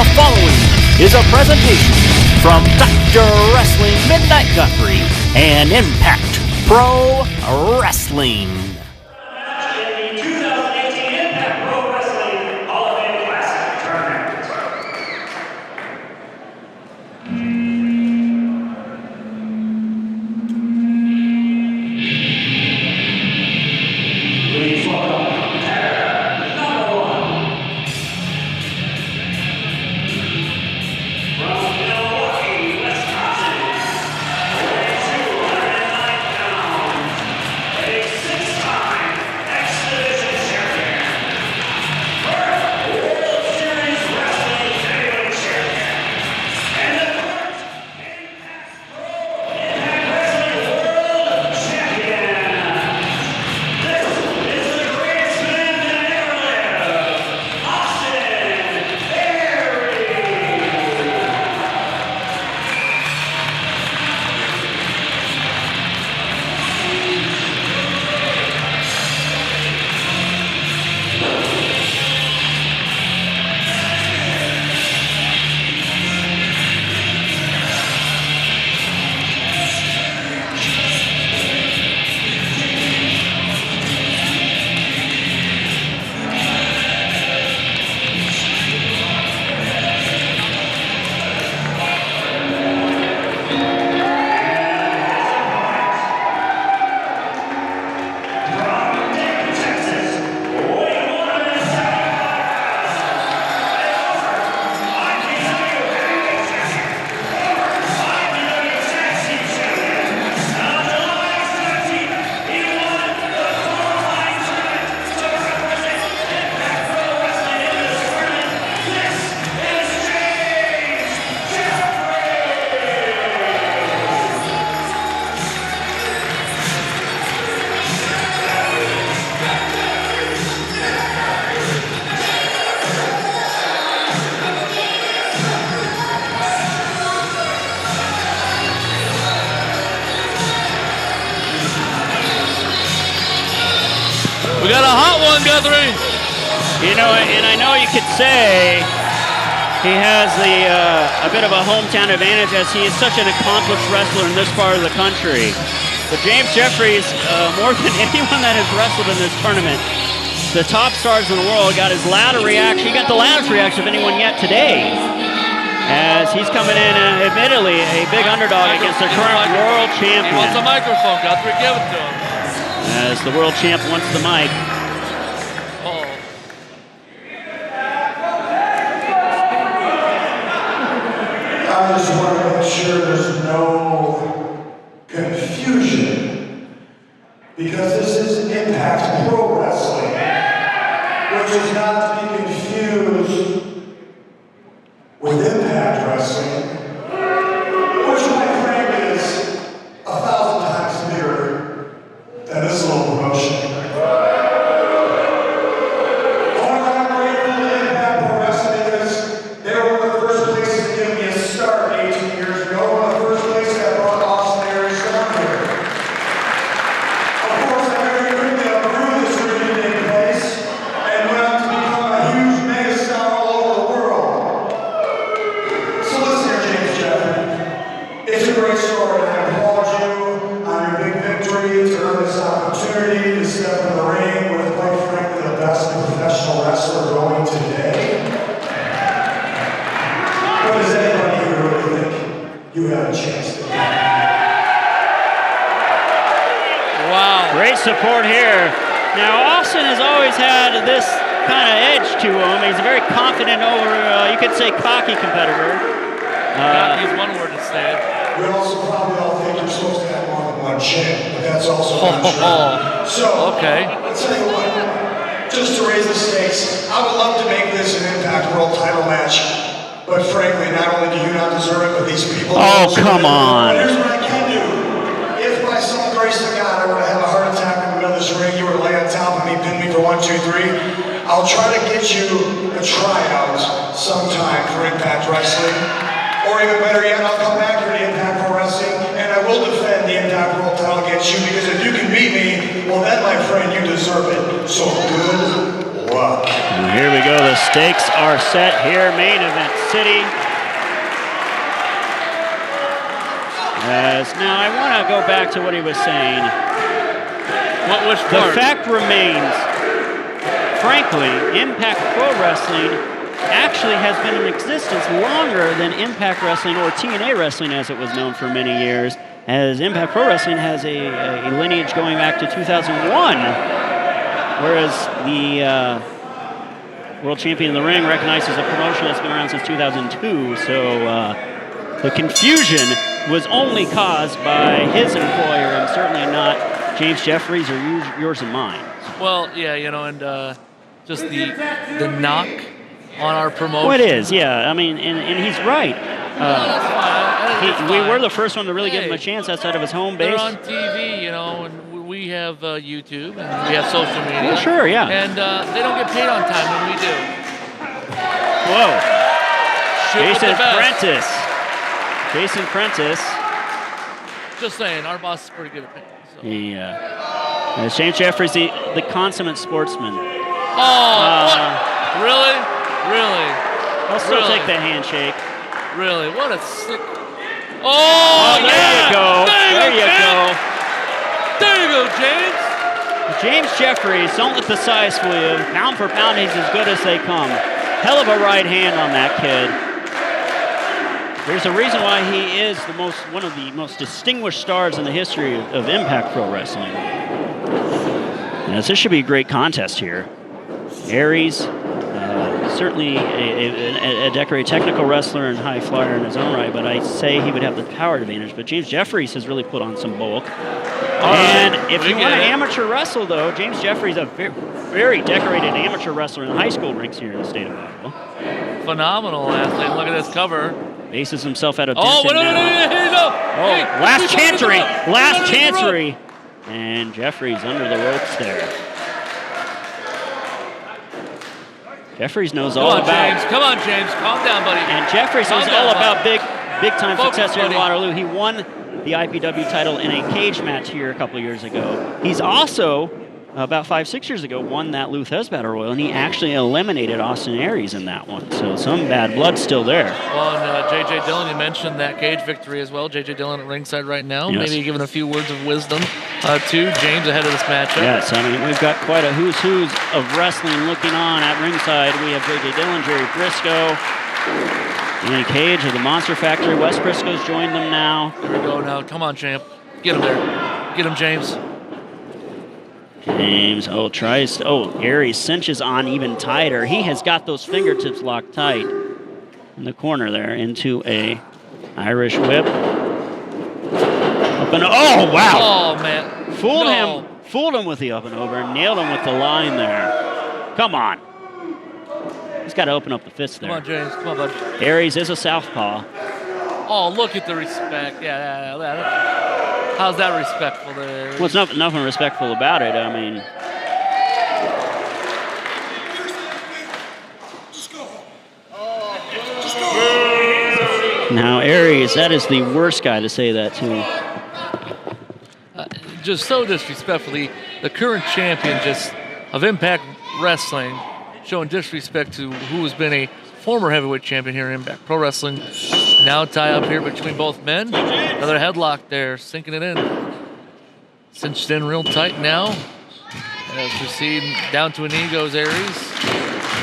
The following is a presentation from Dr. Wrestling Midnight Guthrie and Impact Pro Wrestling. Guthrie. You know, and I know you could say he has a bit of a hometown advantage as he is such an accomplished wrestler in this part of the country. But James Jeffries, more than anyone that has wrestled in this tournament, the top stars in the world, got his loudest reaction. He got the loudest reaction of anyone yet today, as he's coming in, admittedly, a big underdog against their current world champion. He wants a microphone. Guthrie, give it to him. As the world champ wants the mic. I just want to make sure there's no confusion, because this is Impact Pro Wrestling, which is not to be confused with Impact Wrestling, which my friend is 1,000 times bigger than this little promotion. Support here. Now, Austin has always had this kind of edge to him. He's a very confident you could say cocky competitor. He's one word instead. We also probably all think you're supposed to have more than one chin, but that's also not true. So, okay. I'll tell you what, just to raise the stakes, I would love to make this an Impact World title match, but frankly, not only do you not deserve it, but these people... Oh, come on. Here's what I can do. If by some grace of God I were to have a heart attack in the middle of this ring, you were to lay on top of me, pin me for 1, 2, 3, I'll try to get you a tryout sometime for Impact Wrestling. Or even better yet, I'll come back here to Impact Pro Wrestling and I will defend the Impact World title against you, because if you can beat me, well then, my friend, you deserve it. So good luck. luck. And here we go. The stakes are set here. Main event city. Now I want to go back to what he was saying. Which The part? fact remains, frankly, Impact Pro Wrestling actually has been in existence longer than Impact Wrestling, or TNA Wrestling as it was known for many years, as Impact Pro Wrestling has a lineage going back to 2001, whereas the World Champion in the Ring recognizes a promotion that's been around since 2002, so the confusion was only caused by his employer and certainly not James Jeffries or yours and mine. Well, yeah, you know, and just the knock on our promotion. Well, it is, yeah. I mean, and he's right. That's fine. We were the first one to really give him a chance outside of his home base. They're on TV, you know, and we have YouTube and we have social media. Well, sure, yeah. And they don't get paid on time when we do. Whoa. Shoot with Jason the best. Prentice. Jason Prentice. Just saying, our boss is pretty good at paying. So. James Jeffries, the consummate sportsman. What? Really? Really? I'll still Really? take the handshake. Really? What a sick... There you go. There you go. There you go, James. James Jeffries, don't let the size fool you. Pound for pound, he's as good as they come. Hell of a right hand on that kid. There's a reason why he is one of the most distinguished stars in the history of Impact Pro Wrestling. Yes, this should be a great contest here. Aries, certainly a decorated technical wrestler and high flyer in his own right, but I say he would have the power advantage. But James Jeffries has really put on some bulk. And if you want to amateur wrestle, though, James Jeffries is a very decorated amateur wrestler in high school rinks here in the state of Waterloo. Phenomenal athlete. Look at this cover. Bases himself out of Oh, Denton now. Hey, Last chancery. Last chancery. And Jeffries under the ropes there. Jeffries knows all about. James. Come on, James. Calm down, buddy. And Jeffries Calm knows down, all buddy. about big time Focus, success here in buddy. Waterloo. He won the IPW title in a cage match here a couple of years ago. He's also, about 5-6 years ago, won that Thesz Battle Royal, and he actually eliminated Austin Aries in that one. So some bad blood still there. Well, and J.J. Dillon, you mentioned that cage victory as well. J.J. Dillon at ringside right now. Yes. Maybe giving a few words of wisdom to James ahead of this matchup. Yes, I mean, we've got quite a who's of wrestling looking on at ringside. We have J.J. Dillon, Jerry Briscoe, Danny Cage of the Monster Factory. Wes Briscoe's joined them now. Here we go now. Come on, champ. Get him there. Get him, James. James, Aries cinches on even tighter. He has got those fingertips locked tight in the corner there into a Irish whip. Up and, oh, wow. Oh, man. Fooled him with the up and over, nailed him with the line there. Come on. He's got to open up the fist there. Come on, James. Come on, bud. Aries is a southpaw. Oh, look at the respect. Yeah. How's that respectful there? Well, it's nothing respectful about it. I mean, now Aries, that is the worst guy to say that to. Just so disrespectfully, the current champion of Impact Wrestling showing disrespect to who has been a former heavyweight champion here in Impact Pro Wrestling. Now tie up here between both men. Another headlock there, sinking it in. Cinched in real tight now. As proceed down to a knee goes Aries.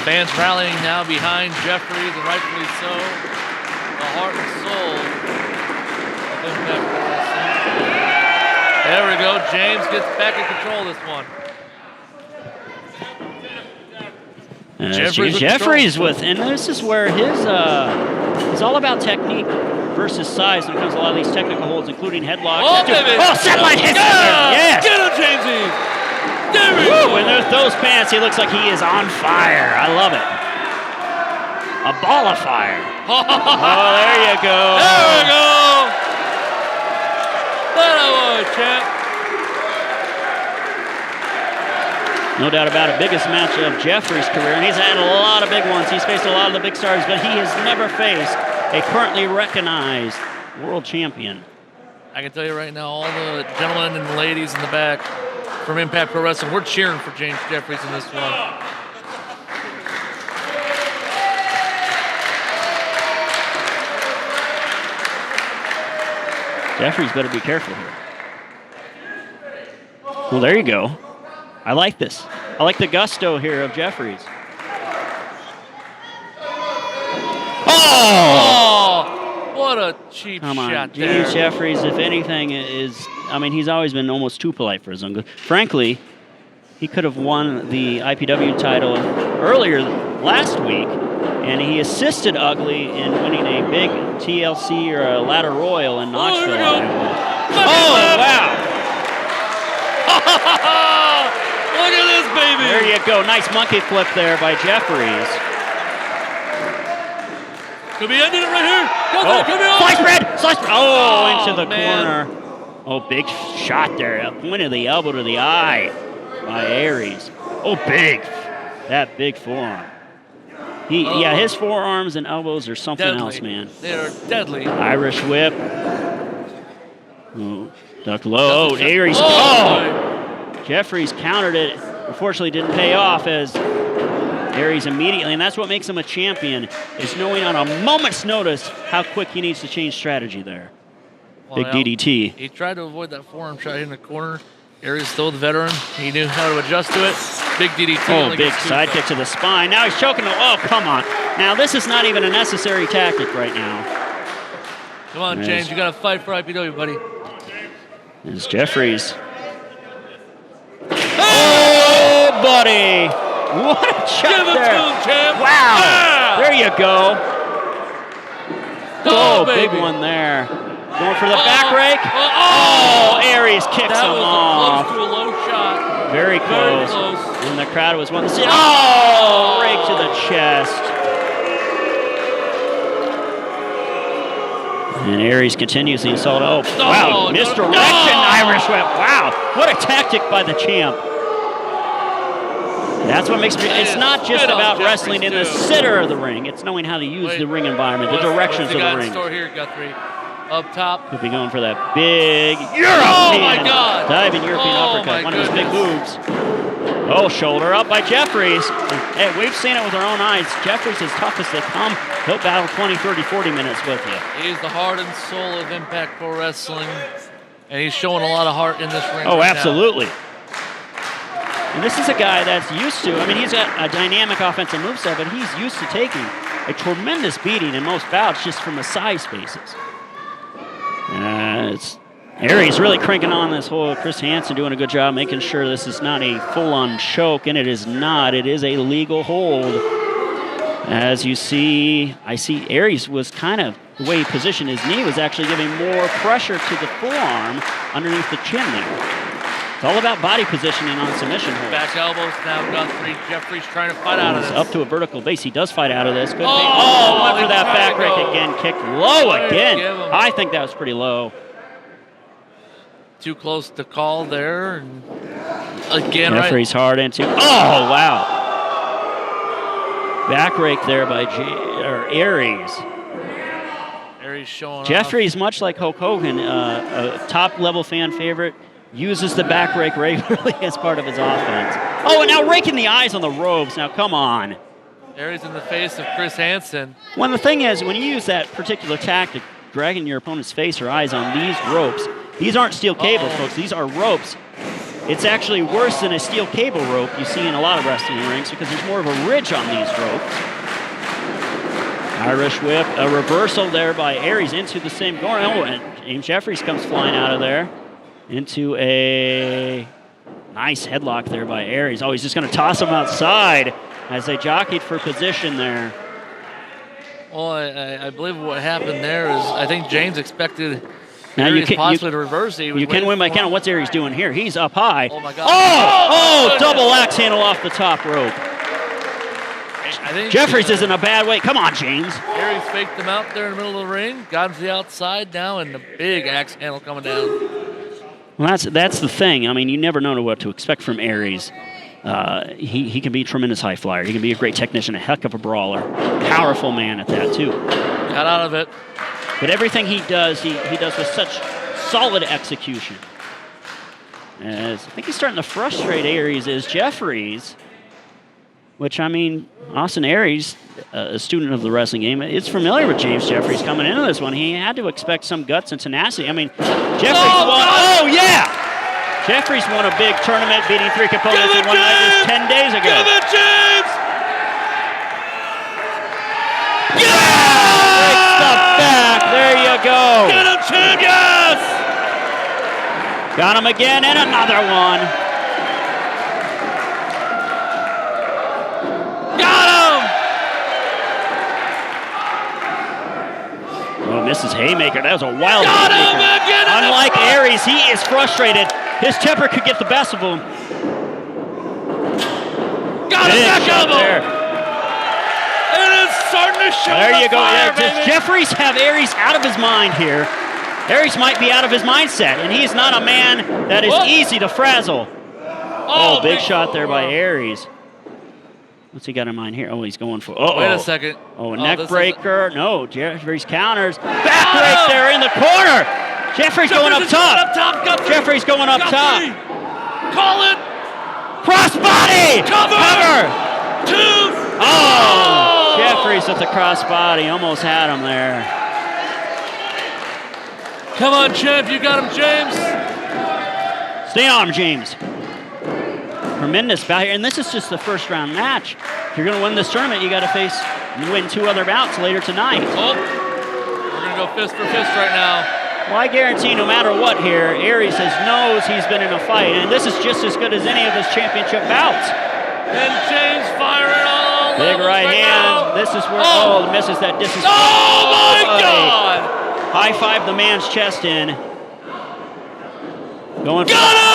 Fans rallying now behind Jeffries, and rightfully so. The heart and soul of Impact Pro Wrestling. There we go. James gets back in control of this one. Jeffries with, and this is where he's all about technique versus size when it comes to a lot of these technical holds, including headlocks. Satellite hits! Yes! Get him, Jamesy! There we go! go! When there's those pants, he looks like he is on fire. I love it. A ball of fire. Oh, there you go. There we go! That boy, champ. No doubt about it, biggest match of Jeffries' career, and he's had a lot of big ones. He's faced a lot of the big stars, but he has never faced a currently recognized world champion. I can tell you right now, all the gentlemen and ladies in the back from Impact Pro Wrestling, we're cheering for James Jeffries in this one. Jeffries better be careful here. Well, there you go. I like this. I like the gusto here of Jeffries. Oh! What a cheap shot there. James Jeffries, if anything, he's always been almost too polite for his own good. Frankly, he could have won the IPW title earlier last week, and he assisted Ugly in winning a big TLC or a Ladder Royal in Knoxville, Iowa. Oh, wow. Look at this, baby. There you go. Nice monkey flip there by Jeffries. Could be ending it right here. Slice bread. Slice bread. Oh, into the corner. Oh, big shot there. A point of the elbow to the eye by Aries. Oh, big. That big forearm. Yeah, his forearms and elbows are something else, man. They are deadly. Irish whip. Oh, duck low. Aries. Jeffries countered it. Unfortunately, didn't pay off as Aries immediately, and that's what makes him a champion, is knowing on a moment's notice how quick he needs to change strategy there. Well, big DDT. He tried to avoid that forearm shot in the corner. Aries still the veteran. He knew how to adjust to it. Big DDT. Oh, big side kick to the spine. Now he's choking. Oh, come on. Now, this is not even a necessary tactic right now. Come on, James. You got to fight for IPW, buddy. There's Jeffries. Oh, buddy. What a shot Give it there. to him, champ. Wow. Yeah. There you go. Oh, big baby. one there. Going for the back rake. Oh, Aries kicks him off. That was close to a low shot. Very close. Very close. And the crowd was wanting to see. Oh, rake to the chest. And Aries continues the insult. Oh, wow. Misdirection, Irish whip. Wow. What a tactic by the champ. That's what makes me. It's not just about wrestling in the center of the ring. It's knowing how to use the ring environment, the directions of the ring. Store here, Guthrie. Up top. Could be going for that big European diving European uppercut. One of his big moves. Oh, shoulder up by Jeffries. Hey, we've seen it with our own eyes. Jeffries is tough as they come. He'll battle 20, 30, 40 minutes with you. He's the heart and soul of Impact Pro Wrestling, and he's showing a lot of heart in this ring. Oh, right absolutely. now. And this is a guy that's used to, he's got a dynamic offensive moveset, but he's used to taking a tremendous beating in most bouts just from the size spaces. Aries really cranking on this whole. Chris Hansen doing a good job making sure this is not a full-on choke, and it is not. It is a legal hold. As you see, I see Aries was kind of, the way he positioned his knee was actually giving more pressure to the forearm underneath the chin there. It's all about body positioning on submission holds. Back elbows now, Guthrie. Jeffries trying to fight out of this. Up to a vertical base. He does fight out of this. Went for they that try back to rake go. again. Kicked low again. give him. I think that was pretty low. Too close to call there. And again, Jeffries hard into. Oh, wow. Back rake there by Aries. Aries showing Jeffries, much like Hulk Hogan, a top-level fan favorite, uses the back rake regularly as part of his offense. Oh, and now raking the eyes on the ropes. Now, come on. Aries in the face of Chris Hansen. Well, the thing is, when you use that particular tactic, dragging your opponent's face or eyes on these ropes, these aren't steel cables, folks. These are ropes. It's actually worse than a steel cable rope you see in a lot of wrestling rings because there's more of a ridge on these ropes. Irish whip, a reversal there by Aries into the same corner. Oh, and James Jeffries comes flying out of there into a nice headlock there by Aries. Oh, he's just going to toss him outside as they jockeyed for position there. Well, I believe what happened there is I think James expected Now Aries possibly to reverse it. You can win by count. What's Aries doing here? He's up high. Oh, my God. Oh, double axe handle off the top rope. I think Jeffries is in a bad way. Come on, James. Aries faked him out there in the middle of the ring, got him to the outside now, and the big axe handle coming down. Well, that's the thing. You never know what to expect from Aries. He can be a tremendous high flyer. He can be a great technician, a heck of a brawler. Powerful man at that, too. Got out of it. But everything he does, he does with such solid execution. As I think he's starting to frustrate Aries as Jeffries which, I mean, Austin Aries, a student of the wrestling game, is familiar with James Jeffries coming into this one. He had to expect some guts and tenacity. I mean, Jeffries won. Oh, yeah! Jeffries won a big tournament, beating 3 opponents in one night just 10 days ago. Give it, James! Yeah! Breaks the back. There you go. Get him, James! Yes! Got him again, and another one. Oh, misses haymaker. That was a wild haymaker. Unlike Aries, he is frustrated. His temper could get the best of him. Got him, back elbow. There. It is starting to show. There you go. Fire, Does Jeffries have Aries out of his mind here? Aries might be out of his mindset, and he's not a man that is easy to frazzle. Oh, big shot there by Aries. What's he got in mind here? Oh, he's going for. Wait a second. Oh, a neck breaker. No, Jeffries counters. Back right there in the corner. Jeffries going up top. Jeffries going up top. Call it. Crossbody. Cover. 2. Oh, Jeffries with the crossbody. Almost had him there. Come on, champ. You got him, James. Stay on him, James. Tremendous bout here, and this is just the first round match. If you're going to win this tournament, you got to win 2 other bouts later tonight. Oh, we're going to go fist for fist right now. Well, I guarantee no matter what here, Aries knows he's been in a fight, and this is just as good as any of his championship bouts. And James firing all big right hand. Now. This is where misses that distance. Oh my God! High five the man's chest in. Going for got him!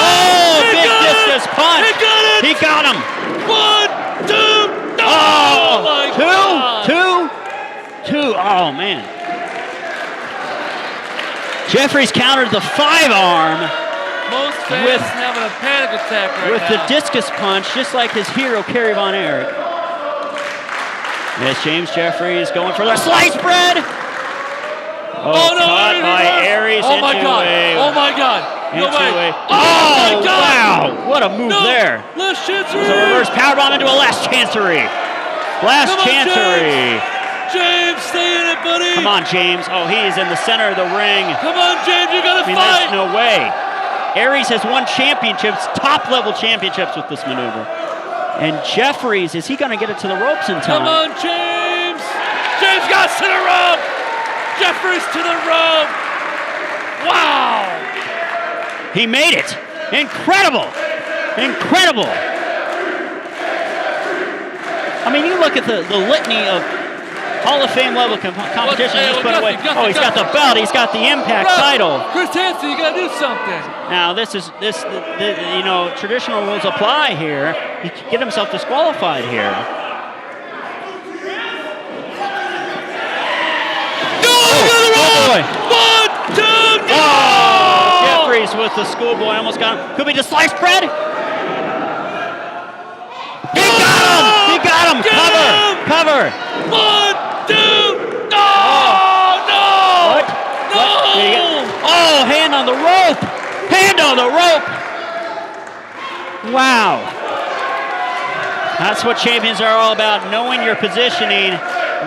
Big distance punch. He got him. 1, 2. Oh, my God. 2. Oh man. Jeffries countered the 5-arm. Most fans having a panic attack right with now. the discus punch, just like his hero, Kerry Von Erich. Yes, James Jeffries going for the slice bread. Oh, no, caught by Aries oh my into God. a... Oh my God. No way. Oh, my God. Wow. What a move there. Last chancery. It's a reverse powerbomb into a last chancery. Last chancery. James, stay in it, buddy. Come on, James. Oh, he is in the center of the ring. Come on, James, you gotta fight. There's no way. Aries has won championships, top-level championships with this maneuver. And Jeffries, is he gonna get it to the ropes in time? Come on, James. James got to the rope. Jeffries to the rope. Wow. He made it. Incredible. Incredible. I mean, you look at the litany of Hall of Fame level competition he's put away. Oh, he's got the belt. He's got the Impact title. Chris Hansen, you got to do something. Now, you know, traditional rules apply here. He can get himself disqualified here. Boy. 1, 2, go! Jeffries with the schoolboy almost got him. Could be the sliced bread. He got him. Cover. 1, 2, no! No! What? No! Oh, hand on the rope. Wow. That's what champions are all about, knowing your positioning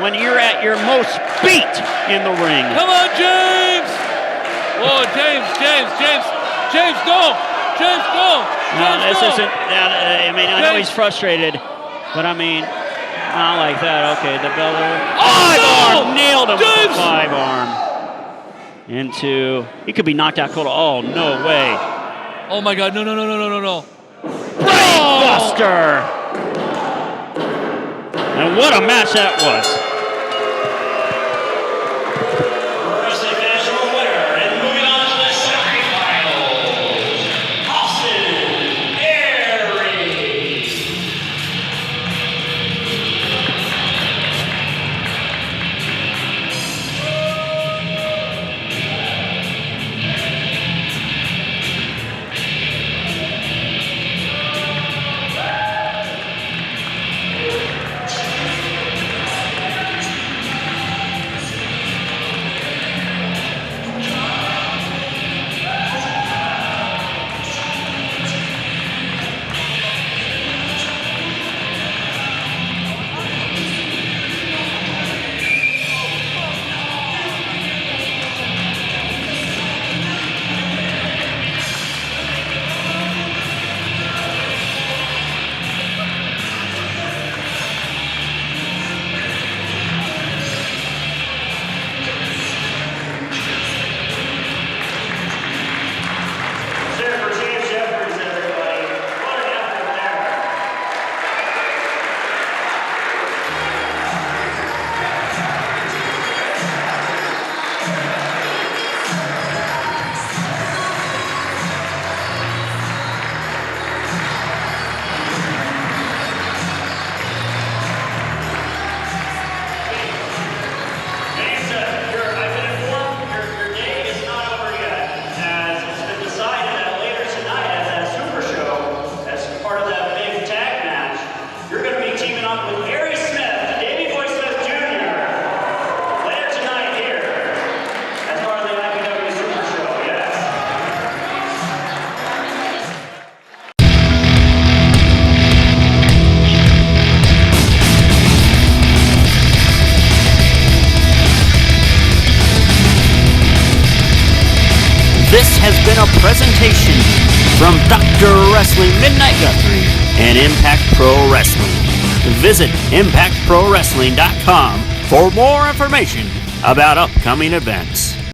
when you're at your most beat in the ring. Come on, James! Whoa, James, go! No, this isn't, I mean, I know he's frustrated, but I mean, not like that. Okay, the bell. 5-arm, nailed him with the 5-arm. He could be knocked out cold. Oh, no way. Oh my God, no. Brainbuster! And what a match that was. Wrestling National winner and moving on to the semifinals, Austin Aries. has been a presentation from Dr. Wrestling Midnight Guthrie and Impact Pro Wrestling. Visit ImpactProWrestling.com for more information about upcoming events.